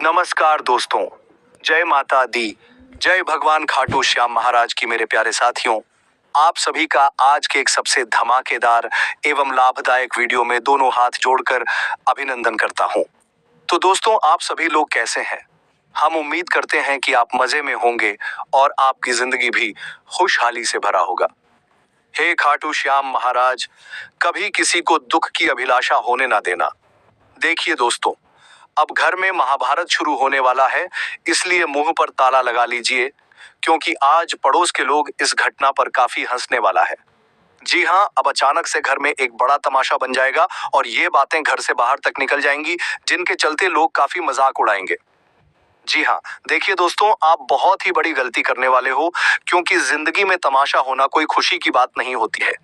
नमस्कार दोस्तों, जय माता दी, जय भगवान खाटू श्याम महाराज की मेरे प्यारे साथियों। आप सभी का आज के एक सबसे धमाकेदार एवं लाभदायक वीडियो में दोनों हाथ जोड़कर अभिनंदन करता हूं। तो दोस्तों, आप सभी लोग कैसे हैं? हम उम्मीद करते हैं कि आप मजे में होंगे और आपकी जिंदगी भी खुशहाली से भरा होगा। हे खाटू श्याम महाराज, कभी किसी को दुख की अभिलाषा होने ना देना। देखिए दोस्तों, अब घर में महाभारत शुरू होने वाला है, इसलिए मुंह पर ताला लगा लीजिए, क्योंकि आज पड़ोस के लोग इस घटना पर काफी हंसने वाला है। जी हाँ, अब अचानक से घर में एक बड़ा तमाशा बन जाएगा और ये बातें घर से बाहर तक निकल जाएंगी, जिनके चलते लोग काफी मजाक उड़ाएंगे। जी हाँ, देखिए दोस्तों, आप बहुत ही बड़ी गलती करने वाले हो, क्योंकि जिंदगी में तमाशा होना कोई खुशी की बात नहीं होती है।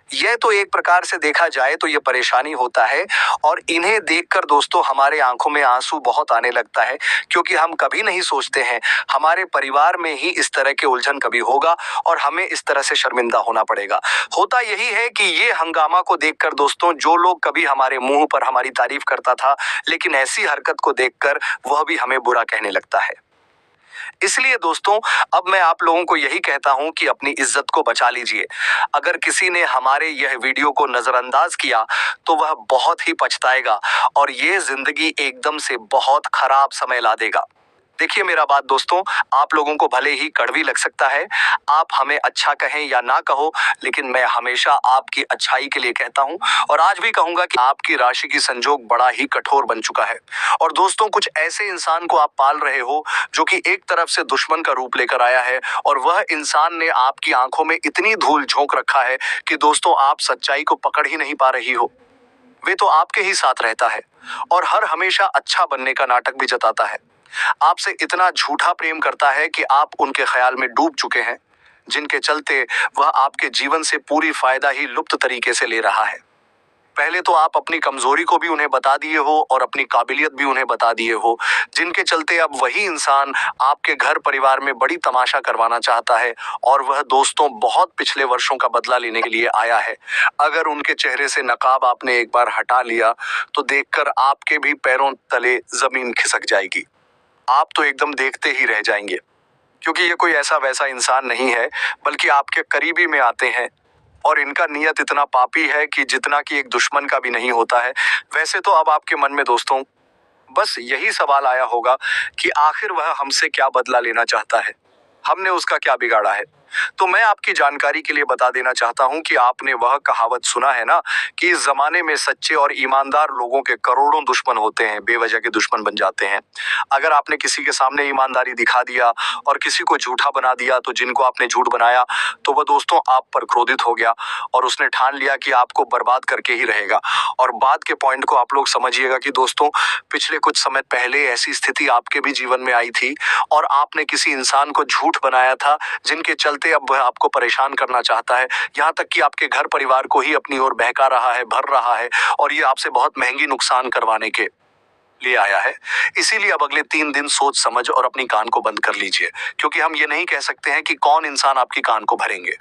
यह तो एक प्रकार से देखा जाए तो ये परेशानी होता है, और इन्हें देखकर दोस्तों हमारे आंखों में आंसू बहुत आने लगता है, क्योंकि हम कभी नहीं सोचते हैं हमारे परिवार में ही इस तरह के उलझन कभी होगा और हमें इस तरह से शर्मिंदा होना पड़ेगा। होता यही है कि ये हंगामा को देखकर दोस्तों, जो लोग कभी हमारे मुंह पर हमारी तारीफ करता था, लेकिन ऐसी हरकत को देखकर वह भी हमें बुरा कहने लगता है। इसलिए दोस्तों, अब मैं आप लोगों को यही कहता हूं कि अपनी इज्जत को बचा लीजिए। अगर किसी ने हमारे यह वीडियो को नजरअंदाज किया तो वह बहुत ही पछताएगा और ये जिंदगी एकदम से बहुत खराब समय ला देगा। देखिए मेरा बात दोस्तों, आप लोगों को भले ही कड़वी लग सकता है, आप हमें अच्छा कहें या ना कहो, लेकिन मैं हमेशा आपकी अच्छाई के लिए कहता हूं, और आज भी कहूंगा कि आपकी राशि की संजोग बड़ा ही कठोर बन चुका है। और दोस्तों, कुछ ऐसे इंसान को आप पाल रहे हो जो कि एक तरफ से दुश्मन का रूप लेकर आया है, और वह इंसान ने आपकी आंखों में इतनी धूल झोंक रखा है कि दोस्तों आप सच्चाई को पकड़ ही नहीं पा रही हो। वे तो आपके ही साथ रहता है और हर हमेशा अच्छा बनने का नाटक भी जताता है। आपसे इतना झूठा प्रेम करता है कि आप उनके ख्याल में डूब चुके हैं, जिनके चलते वह आपके जीवन से पूरी फायदा ही लुप्त तरीके से ले रहा है। पहले तो आप अपनी कमजोरी को भी उन्हें बता दिए हो और अपनी काबिलियत भी उन्हें बता दिए हो, जिनके चलते अब वही इंसान आपके घर परिवार में बड़ी तमाशा करवाना चाहता है, और वह दोस्तों बहुत पिछले वर्षों का बदला लेने के लिए आया है। अगर उनके चेहरे से नकाब आपने एक बार हटा लिया तो देखकर आपके भी पैरों तले जमीन खिसक जाएगी। आप तो एकदम देखते ही रह जाएंगे, क्योंकि ये कोई ऐसा वैसा इंसान नहीं है, बल्कि आपके करीबी में आते हैं, और इनका नियत इतना पापी है कि जितना कि एक दुश्मन का भी नहीं होता है। वैसे तो अब आपके मन में दोस्तों बस यही सवाल आया होगा कि आखिर वह हमसे क्या बदला लेना चाहता है, हमने उसका क्या बिगाड़ा है। तो मैं आपकी जानकारी के लिए बता देना चाहता हूं कि आपने वह कहावत सुना है ना, कि इस जमाने में सच्चे और ईमानदार लोगों के करोड़ों दुश्मन होते हैं, बेवजह के दुश्मन बन जाते हैं। अगर आपने किसी के सामने ईमानदारी दिखा दिया और किसी को झूठा बना दिया, तो जिनको आपने झूठ बनाया तो वह दोस्तों आप पर क्रोधित हो गया और उसने ठान लिया कि आपको बर्बाद करके ही रहेगा। और बात के पॉइंट को आप लोग समझिएगा कि दोस्तों, पिछले कुछ समय पहले ऐसी स्थिति आपके भी जीवन में आई थी, और आपने किसी इंसान को झूठ बनाया था, जिनके चलते अब वह आपको परेशान करना चाहता है, यहाँ तक कि आपके घर परिवार को ही अपनी ओर बहका रहा है, भर रहा है, और ये आपसे बहुत महंगी नुकसान करवाने के लिए आया है। इसीलिए अब अगले 3 दिन सोच समझ और अपनी कान को बंद कर लीजिए, क्योंकि हम ये नहीं कह सकते हैं कि कौन इंसान आपकी कान को भरेंगे।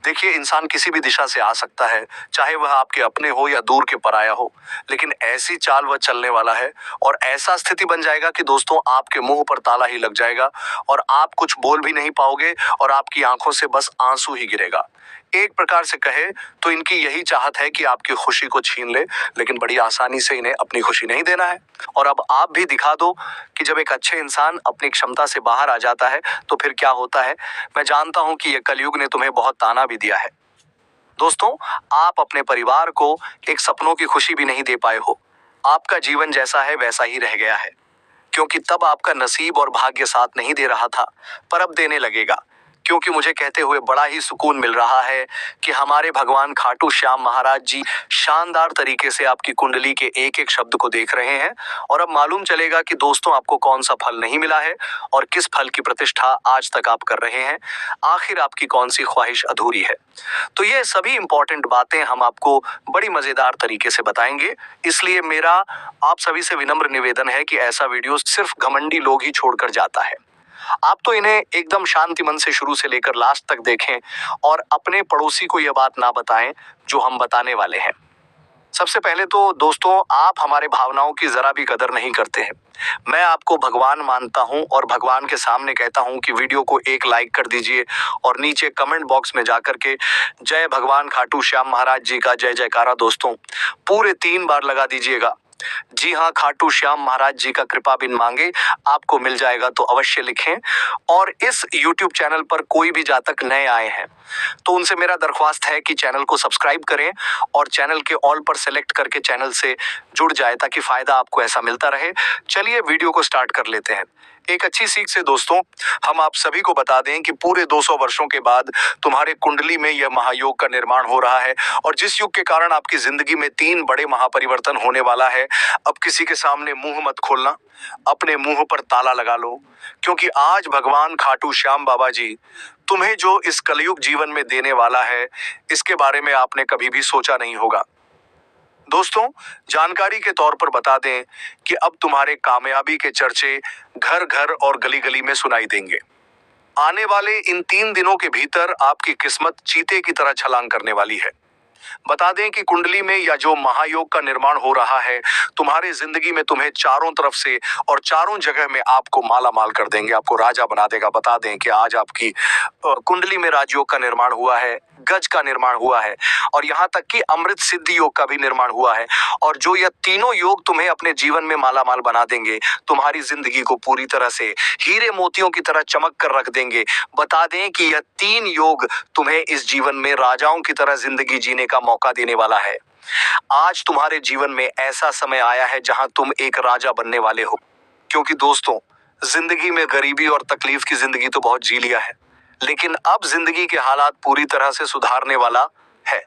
देखिए, इंसान किसी भी दिशा से आ सकता है, चाहे वह आपके अपने हो या दूर के पराया हो, लेकिन ऐसी चाल वह चलने वाला है, और ऐसा स्थिति बन जाएगा कि दोस्तों आपके मुंह पर ताला ही लग जाएगा और आप कुछ बोल भी नहीं पाओगे, और आपकी आंखों से बस आंसू ही गिरेगा। एक प्रकार से कहे तो इनकी यही चाहत है कि आपकी खुशी को छीन ले, लेकिन बड़ी आसानी से इन्हें अपनी खुशी नहीं देना है। और अब आप भी दिखा दो कि जब एक अच्छे इंसान अपनी क्षमता से बाहर आ जाता है तो फिर क्या होता है। मैं जानता हूं कि ये कलयुग ने तुम्हें बहुत ताना भी दिया है। दोस्तों, आप अपने परिवार को एक सपनों की खुशी भी नहीं दे पाए हो। आपका जीवन जैसा है वैसा ही रह गया है, क्योंकि तब आपका नसीब और भाग्य साथ नहीं दे रहा था, पर अब देने लगेगा। क्योंकि मुझे कहते हुए बड़ा ही सुकून मिल रहा है कि हमारे भगवान खाटू श्याम महाराज जी शानदार तरीके से आपकी कुंडली के एक एक शब्द को देख रहे हैं, और अब मालूम चलेगा कि दोस्तों आपको कौन सा फल नहीं मिला है और किस फल की प्रतिष्ठा आज तक आप कर रहे हैं। आखिर आपकी कौन सी ख्वाहिश अधूरी है। तो ये सभी इंपॉर्टेंट बातें हम आपको बड़ी मजेदार तरीके से बताएंगे। इसलिए मेरा आप सभी से विनम्र निवेदन है कि ऐसा वीडियो सिर्फ घमंडी लोग ही छोड़कर जाता है। आप तो इन्हें एकदम शांति मन से शुरू से लेकर लास्ट तक देखें, और अपने पड़ोसी को यह बात ना बताएं जो हम बताने वाले हैं। सबसे पहले तो दोस्तों, आप हमारे भावनाओं की जरा भी कदर नहीं करते हैं। मैं आपको भगवान मानता हूं और भगवान के सामने कहता हूं कि वीडियो को एक लाइक कर दीजिए और नीचे कमेंट बॉक्स में जाकर के जय भगवान खाटू श्याम महाराज जी का जय जयकारा दोस्तों पूरे 3 बार लगा दीजिएगा। जी हाँ, खाटू श्याम महाराज जी का कृपा बिन मांगे आपको मिल जाएगा, तो अवश्य लिखें। और इस YouTube चैनल पर कोई भी जातक नए आए हैं तो उनसे मेरा दरख्वास्त है कि चैनल को सब्सक्राइब करें और चैनल के ऑल पर सेलेक्ट करके चैनल से जुड़ जाए ताकि फायदा आपको ऐसा मिलता रहे। चलिए वीडियो को स्टार्ट कर लेते हैं। एक अच्छी सीख से दोस्तों, हम आप सभी को बता दें कि पूरे 200 वर्षों के बाद तुम्हारे कुंडली में यह महायोग का निर्माण हो रहा है और जिस युग के कारण आपकी जिंदगी में 3 बड़े महापरिवर्तन होने वाला है। अब किसी के सामने मुंह मत खोलना, अपने मुंह पर ताला लगा लो, क्योंकि आज भगवान खाटू श्याम बाबा जी तुम्हें जो इस कलयुग जीवन में देने वाला है, इसके बारे में आपने कभी भी सोचा नहीं होगा। दोस्तों, जानकारी के तौर पर बता दें कि अब तुम्हारे कामयाबी के चर्चे घर घर और गली गली में सुनाई देंगे। आने वाले इन 3 दिनों के भीतर आपकी किस्मत चीते की तरह छलांग करने वाली है। बता दें कि कुंडली में या जो महायोग का निर्माण हो रहा है, तुम्हारे जिंदगी में तुम्हें चारों तरफ से और चारों जगह में आपको माला माल कर देंगे, आपको राजा बना देगा। बता दें कि आज आपकी कुंडली में राजयोग का निर्माण हुआ है, गज का निर्माण हुआ है और यहाँ तक कि अमृत सिद्धि योग का भी निर्माण हुआ है। और जो यह तीनों योग तुम्हें अपने जीवन में माला माल बना देंगे, तुम्हारी जिंदगी को पूरी तरह से हीरे मोतियों की तरह चमक कर रख देंगे। बता दें कि यह 3 योग तुम्हें इस जीवन में राजाओं की तरह जिंदगी जीने का मौका देने वाला है। आज तुम्हारे जीवन में ऐसा समय आया है जहां तुम एक राजा बनने वाले हो, क्योंकि दोस्तों, जिंदगी में गरीबी और तकलीफ की जिंदगी तो बहुत जी लिया है, लेकिन अब जिंदगी के हालात पूरी तरह से सुधारने वाला है।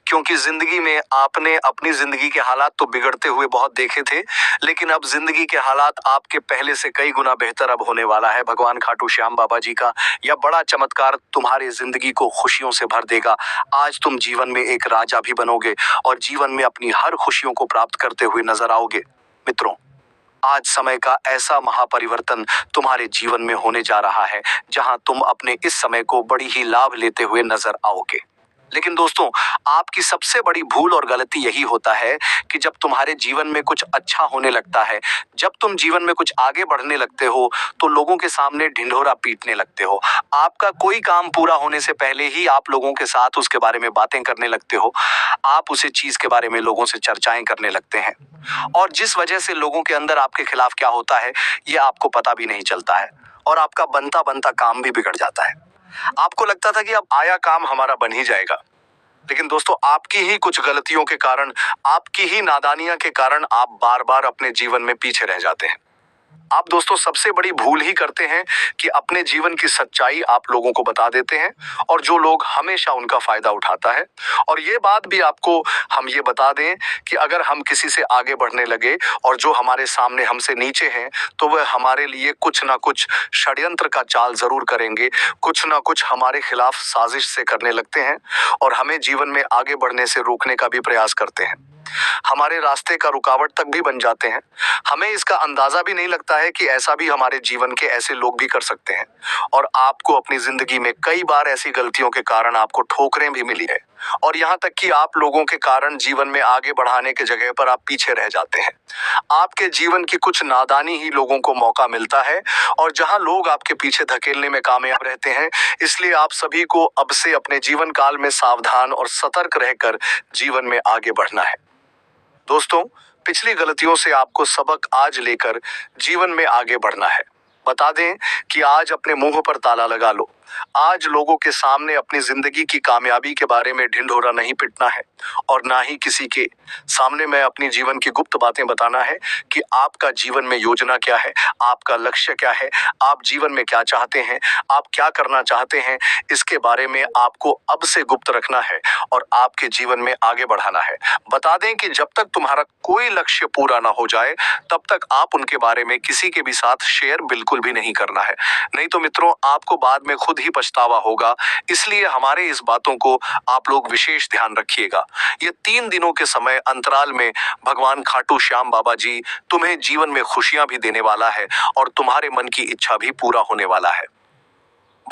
क्योंकि जिंदगी में आपने अपनी जिंदगी के हालात तो बिगड़ते हुए बहुत देखे थे, लेकिन अब जिंदगी के हालात आपके पहले से कई गुना बेहतर अब होने वाला है। भगवान खाटू श्याम बाबा जी का यह बड़ा चमत्कार तुम्हारी जिंदगी को खुशियों से भर देगा। आज तुम जीवन में एक राजा भी बनोगे और जीवन में अपनी हर खुशियों को प्राप्त करते हुए नजर आओगे। मित्रों, आज समय का ऐसा महापरिवर्तन तुम्हारे जीवन में होने जा रहा है जहां तुम अपने इस समय को बड़ी ही लाभ लेते हुए नजर आओगे। लेकिन दोस्तों, आपकी सबसे बड़ी भूल और गलती यही होता है कि जब तुम्हारे जीवन में कुछ अच्छा होने लगता है, जब तुम जीवन में कुछ आगे बढ़ने लगते हो, तो लोगों के सामने ढिंढोरा पीटने लगते हो। आपका कोई काम पूरा होने से पहले ही आप लोगों के साथ उसके बारे में बातें करने लगते हो। आप उसे चीज के बारे में लोगों से चर्चाएं करने लगते हैं और जिस वजह से लोगों के अंदर आपके खिलाफ क्या होता है, ये आपको पता भी नहीं चलता है और आपका बनता बनता काम भी बिगड़ जाता है। आपको लगता था कि अब आया काम हमारा बन ही जाएगा, लेकिन दोस्तों, आपकी ही कुछ गलतियों के कारण, आपकी ही नादानियां के कारण आप बार बार अपने जीवन में पीछे रह जाते हैं। आप दोस्तों सबसे बड़ी भूल ही करते हैं कि अपने जीवन की सच्चाई आप लोगों को बता देते हैं और जो लोग हमेशा उनका फायदा उठाता है। और ये बात भी आपको हम ये बता दें कि अगर हम किसी से आगे बढ़ने लगे और जो हमारे सामने हमसे नीचे हैं, तो वह हमारे लिए कुछ ना कुछ षड्यंत्र का चाल जरूर करेंगे, कुछ ना कुछ हमारे खिलाफ साजिश से करने लगते हैं और हमें जीवन में आगे बढ़ने से रोकने का भी प्रयास करते हैं। हमारे रास्ते का रुकावट तक भी बन जाते हैं। हमें इसका अंदाजा भी नहीं लगता है कि ऐसा भी हमारे जीवन के ऐसे लोग भी कर सकते हैं। और आपको अपनी जिंदगी में कई बार ऐसी गलतियों के कारण आपको ठोकरें भी मिली है और यहाँ तक कि आप लोगों के कारण जीवन में आगे बढ़ाने के जगह पर आप पीछे रह जाते हैं। आपके जीवन की कुछ नादानी ही लोगों को मौका मिलता है और जहां लोग आपके पीछे धकेलने में कामयाब रहते हैं, इसलिए आप सभी को अब से अपने जीवन काल में सावधान और सतर्क रहकर जीवन में आगे बढ़ना है। दोस्तों, पिछली गलतियों से आपको सबक आज लेकर जीवन में आगे बढ़ना है। बता दें कि आज अपने मुंह पर ताला लगा लो। आज लोगों के सामने अपनी जिंदगी की कामयाबी के बारे में ढिंढोरा नहीं पिटना है और ना ही किसी के सामने मैं अपनी जीवन की गुप्त बातें बताना है कि आपका जीवन में योजना क्या है, आपका लक्ष्य क्या है, आप जीवन में क्या चाहते हैं, आप क्या करना चाहते हैं। इसके बारे में आपको अब से गुप्त रखना है और आपके जीवन में आगे बढ़ाना है। बता दें कि जब तक तुम्हारा कोई लक्ष्य पूरा ना हो जाए, तब तक आप उनके बारे में किसी के भी साथ शेयर बिल्कुल भी नहीं करना है। नहीं तो मित्रों, आपको बाद में खुद ही पछतावा होगा। इसलिए हमारे इस बातों को आप लोग विशेष ध्यान रखिएगा। ये 3 दिनों के समय अंतराल में भगवान खाटू श्याम बाबा जी तुम्हें जीवन में खुशियां भी देने वाला है और तुम्हारे मन की इच्छा भी पूरा होने वाला है।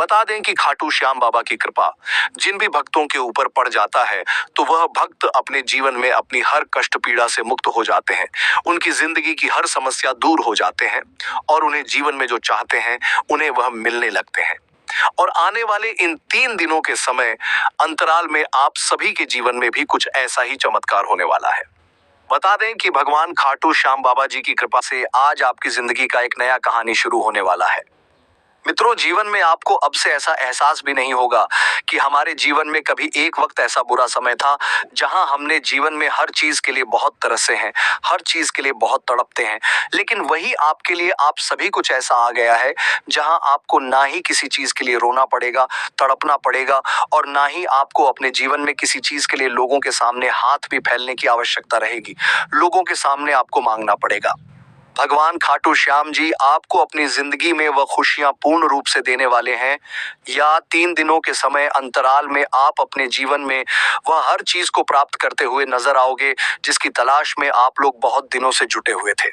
बता दें कि खाटू श्याम बाबा की कृपा जिन भी भक्तों के ऊपर पड़ जाता है तो वह भक्त अपने जीवन में अपनी हर कष्ट पीड़ा से मुक्त हो जाते हैं, उनकी जिंदगी की हर समस्या दूर हो जाते हैं और उन्हें जीवन में जो चाहते हैं उन्हें वह मिलने लगते हैं। और आने वाले इन 3 दिनों के समय अंतराल में आप सभी के जीवन में भी कुछ ऐसा ही चमत्कार होने वाला है। बता दें कि भगवान खाटू श्याम बाबा जी की कृपा से आज आपकी जिंदगी का एक नया कहानी शुरू होने वाला है। मित्रों, जीवन में आपको अब से ऐसा एहसास भी नहीं होगा कि हमारे जीवन में कभी एक वक्त ऐसा बुरा समय था जहां हमने जीवन में हर चीज के लिए बहुत तरसे हैं, हर चीज के लिए बहुत तड़पते हैं, लेकिन वही आपके लिए आप सभी कुछ ऐसा आ गया है जहां आपको ना ही किसी चीज के लिए रोना पड़ेगा, तड़पना पड़ेगा और ना ही आपको अपने जीवन में किसी चीज के लिए लोगों के सामने हाथ भी फैलने की आवश्यकता रहेगी, लोगों के सामने आपको मांगना पड़ेगा। भगवान खाटू श्याम जी आपको अपनी जिंदगी में वह खुशियां पूर्ण रूप से देने वाले हैं या 3 दिनों के समय अंतराल में आप अपने जीवन में वह हर चीज को प्राप्त करते हुए नजर आओगे जिसकी तलाश में आप लोग बहुत दिनों से जुटे हुए थे।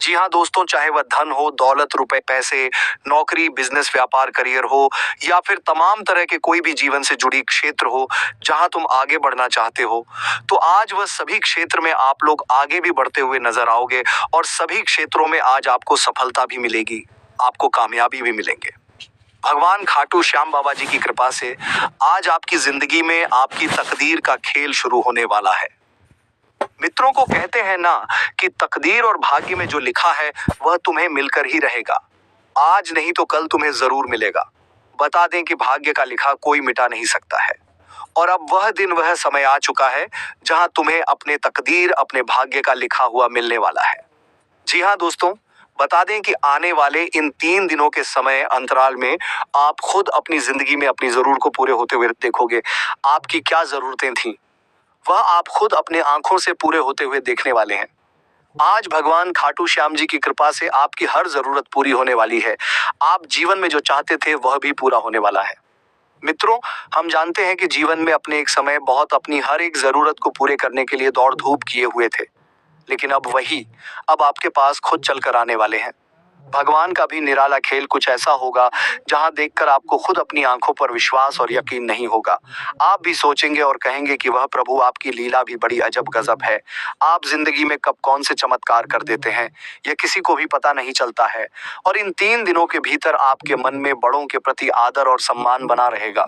जी हाँ दोस्तों, चाहे वह धन हो, दौलत, रुपए, पैसे, नौकरी, बिजनेस, व्यापार, करियर हो या फिर तमाम तरह के कोई भी जीवन से जुड़ी क्षेत्र हो जहां तुम आगे बढ़ना चाहते हो, तो आज वह सभी क्षेत्र में आप लोग आगे भी बढ़ते हुए नजर आओगे और सभी क्षेत्रों में आज आपको सफलता भी मिलेगी, आपको कामयाबी भी मिलेंगे। भगवान खाटू श्याम बाबा जी की कृपा से आज आपकी जिंदगी में आपकी तकदीर का खेल शुरू होने वाला है। मित्रों को कहते हैं ना कि तकदीर और भाग्य में जो लिखा है वह तुम्हें मिलकर ही रहेगा, आज नहीं तो कल तुम्हें जरूर मिलेगा। बता दें कि भाग्य का लिखा कोई मिटा नहीं सकता है और अब वह दिन, वह समय आ चुका है जहां तुम्हें अपने तकदीर, अपने भाग्य का लिखा हुआ मिलने वाला है। जी हाँ दोस्तों, बता दें कि आने वाले इन 3 दिनों के समय अंतराल में आप खुद अपनी जिंदगी में अपनी जरूरत को पूरे होते हुए देखोगे। आपकी क्या जरूरतें थी वह आप खुद अपने आंखों से पूरे होते हुए देखने वाले हैं। आज भगवान खाटू श्याम जी की कृपा से आपकी हर जरूरत पूरी होने वाली है। आप जीवन में जो चाहते थे वह भी पूरा होने वाला है। मित्रों, हम जानते हैं कि जीवन में अपने एक समय बहुत अपनी हर एक जरूरत को पूरे करने के लिए दौड़ धूप किए हुए थे, लेकिन अब आपके पास खुद चलकर आने वाले हैं। भगवान का भी निराला खेल कुछ ऐसा होगा जहां देखकर आपको खुद अपनी आंखों पर विश्वास और यकीन नहीं होगा। आप भी सोचेंगे और कहेंगे कि वह प्रभु, आपकी लीला भी बड़ी अजब गजब है। आप जिंदगी में कब कौन से चमत्कार कर देते हैं यह किसी को भी पता नहीं चलता है और इन 3 दिनों के भीतर आपके मन में बड़ों के प्रति आदर और सम्मान बना रहेगा,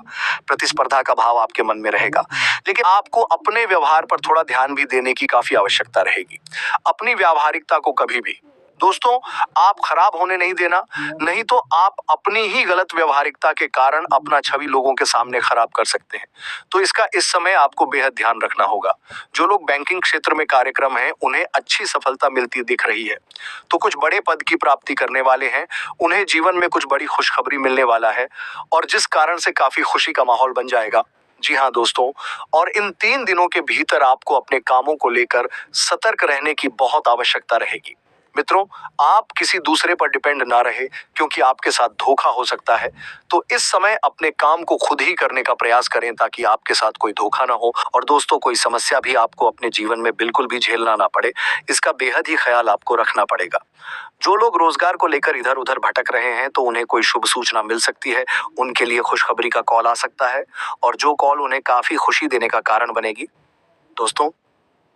प्रतिस्पर्धा का भाव आपके मन में रहेगा। लेकिन आपको अपने व्यवहार पर थोड़ा ध्यान भी देने की काफी आवश्यकता रहेगी। अपनी व्यावहारिकता को कभी भी दोस्तों आप खराब होने नहीं देना, नहीं तो आप अपनी ही गलत व्यवहारिकता के कारण अपना छवि लोगों के सामने खराब कर सकते हैं। तो इसका इस समय आपको बेहद ध्यान रखना होगा। जो लोग बैंकिंग क्षेत्र में कार्यक्रम हैं उन्हें अच्छी सफलता मिलती दिख रही है, तो कुछ बड़े पद की प्राप्ति करने वाले हैं, उन्हें जीवन में कुछ बड़ी खुशखबरी मिलने वाला है और जिस कारण से काफी खुशी का माहौल बन जाएगा। जी हाँ दोस्तों, और इन 3 दिनों के भीतर आपको अपने कामों को लेकर सतर्क रहने की बहुत आवश्यकता रहेगी। मित्रों, आप किसी दूसरे पर डिपेंड ना रहे क्योंकि आपके साथ धोखा हो सकता है। तो इस समय अपने काम को खुद ही करने का प्रयास करें ताकि आपके साथ कोई धोखा ना हो और दोस्तों कोई समस्या भी आपको अपने जीवन में बिल्कुल भी झेलना ना पड़े, इसका बेहद ही ख्याल आपको रखना पड़ेगा। जो लोग रोजगार को लेकर इधर उधर भटक रहे हैं तो उन्हें कोई शुभ सूचना मिल सकती है, उनके लिए खुशखबरी का कॉल आ सकता है और जो कॉल उन्हें काफी खुशी देने का कारण बनेगी। दोस्तों,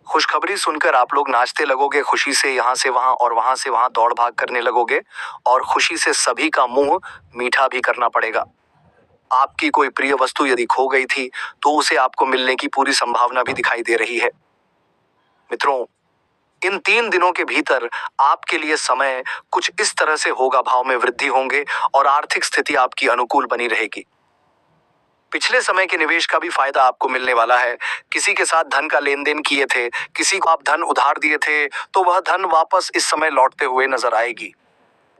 खुशखबरी सुनकर आप लोग नाचते लगोगे, खुशी से यहाँ से वहां और वहां से वहां दौड़ भाग करने लगोगे और खुशी से सभी का मुंह मीठा भी करना पड़ेगा। आपकी कोई प्रिय वस्तु यदि खो गई थी तो उसे आपको मिलने की पूरी संभावना भी दिखाई दे रही है। मित्रों, इन 3 दिनों के भीतर आपके लिए समय कुछ इस तरह से होगा, भाव में वृद्धि होंगे और आर्थिक स्थिति आपकी अनुकूल बनी रहेगी। पिछले समय के निवेश का भी फायदा आपको मिलने वाला है। किसी के साथ धन का लेन देन किए थे, किसी को आप धन उधार दिए थे, तो वह धन वापस इस समय लौटते हुए नजर आएगी।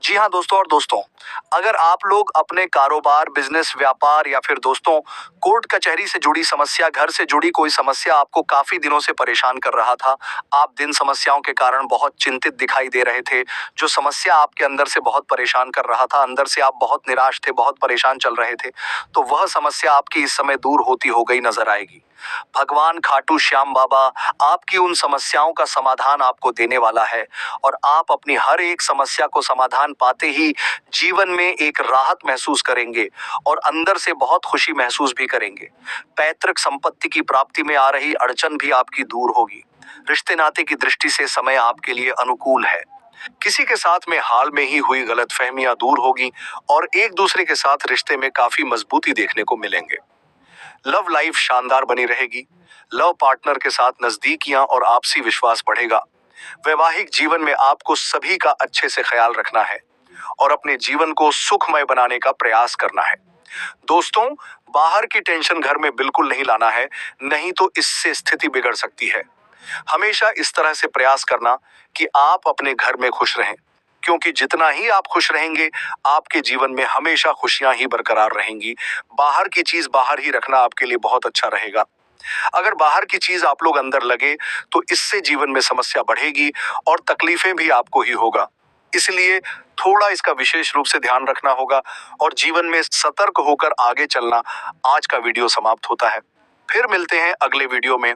जी हाँ दोस्तों, और दोस्तों अगर आप लोग अपने कारोबार, बिजनेस, व्यापार या फिर दोस्तों कोर्ट कचहरी से जुड़ी समस्या, घर से जुड़ी कोई समस्या आपको काफी दिनों से परेशान कर रहा था, आप जिन समस्याओं के कारण बहुत चिंतित दिखाई दे रहे थे, जो समस्या आपके अंदर से बहुत परेशान कर रहा था, अंदर से आप बहुत निराश थे, बहुत परेशान चल रहे थे, तो वह समस्या आपकी इस समय दूर होती हो गई नजर आएगी। भगवान खाटू श्याम बाबा आपकी उन समस्याओं का समाधान आपको देने वाला है और आप अपनी हर एक समस्या को समाधान ज्ञान पाते ही जीवन में एक राहत महसूस करेंगे और अंदर से बहुत खुशी महसूस भी करेंगे। पैतृक संपत्ति की प्राप्ति में आ रही अड़चन भी आपकी दूर होगी। रिश्ते नाते की दृष्टि से समय आपके लिए अनुकूल है। किसी के साथ में हाल में ही हुई गलतफहमियां दूर होगी और एक दूसरे के साथ रिश्ते में काफी मजबूती देखने को मिलेंगे। लव लाइफ शानदार बनी रहेगी। लव पार्टनर के साथ नजदीकियां और आपसी विश्वास बढ़ेगा। वैवाहिक जीवन में आपको सभी का अच्छे से ख्याल रखना है और अपने जीवन को सुखमय बनाने का प्रयास करना है। दोस्तों, बाहर की टेंशन घर में बिल्कुल नहीं लाना है, नहीं तो इससे स्थिति बिगड़ सकती है। हमेशा इस तरह से प्रयास करना कि आप अपने घर में खुश रहें, क्योंकि जितना ही आप खुश रहेंगे, आपके जीवन में हमेशा खुशियां ही बरकरार रहेंगी। बाहर की चीज बाहर ही रखना आपके लिए बहुत अच्छा रहेगा। अगर बाहर की चीज आप लोग अंदर लगे तो इससे जीवन में समस्या बढ़ेगी और तकलीफें भी आपको ही होगा। इसलिए थोड़ा इसका विशेष रूप से ध्यान रखना होगा और जीवन में सतर्क होकर आगे चलना। आज का वीडियो समाप्त होता है। फिर मिलते हैं अगले वीडियो में।